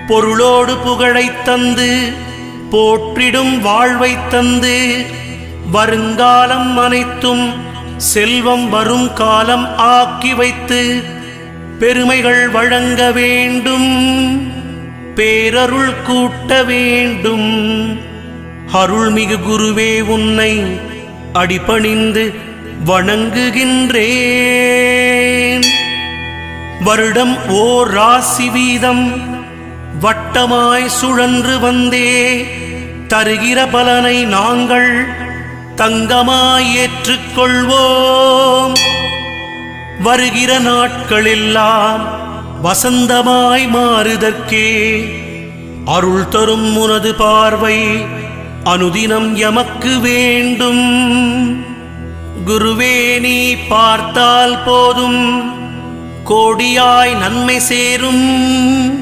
பொருளோடு புகழைத் தந்து போற்றிடும் வாழ்வைத் தந்து வருங்காலம் அனைத்தும் செல்வம் வரும் காலம் ஆக்கி வைத்து பெருமைகள் வழங்க வேண்டும், பேரருள் கூட்ட வேண்டும். அருள்மிகு குருவே, உன்னை அடிபணிந்து வணங்குகின்றேன். வருடம் ஓர் ராசி வீதம் வட்டமாய் சுழன்று வந்தே தருகிற பலனை நாங்கள் தங்கமாய் ஏற்றுக்கொள்வோம். வருகிற நாட்களெல்லாம் வசந்தமாய் மாறுதற்கே அருள் தரும் உனது பார்வை அனுதினம் எமக்கு வேண்டும். குருவே, நீ பார்த்தால் போதும் கோடியாய் நன்மை சேரும்.